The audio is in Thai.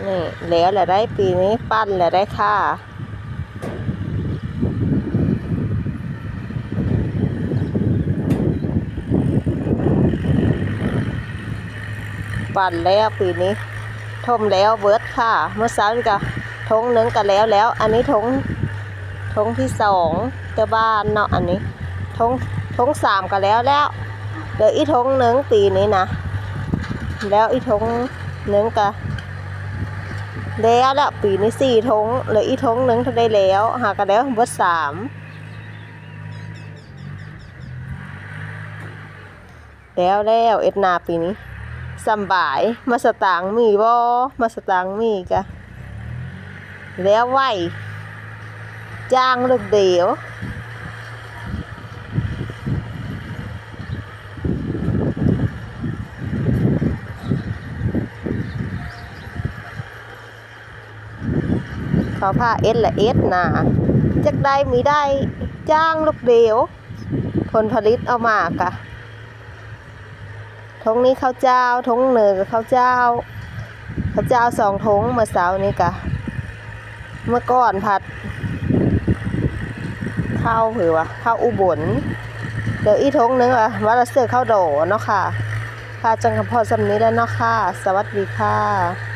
นี่แล้วแหละได้ปีนี้ปั้นแหละได้ค่ะปั่นแล้วปีนี้ทมแล้วเบิร์ดค่ะเมื่อเช้านี่ก็ทงหนึ่งก็แล้วอันนี้ทงที่สองเจ้าบ้านเนาะอันนี้ทงสามก็แล้วเดี๋ยวอีทงหนึ่งปีนี้นะแล้วอีทงหนึ่งก็แล้วปีนี้สี่ทงเหลืออีทงหนึ่งถ้าได้แล้วหากันแล้วเบิร์ดสามแล้วเอ็ดนาปีนี้สบายมาสตางมีบ่มาสตางมีกะแล้วไหวจ้างลูกเดียวเขาพาเอ็ดละเอ็ดนาจักได้มีได้จ้างลูกเดียวผลผลิตเอามากะทงนี้ข้าวเจ้าทงหนึ่งข้าวเจ้าสองทงเมื่อเช้านี้กะเมื่อก่อนผัดข้าวผือวะข้าวอุบลเดี๋ยวอีทงนึงอ่ะว่าเราเสือข้าวโดเนาะค่ะค่ะจังกับพอสำนี้แล้วเนาะค่ะสวัสดีค่ะ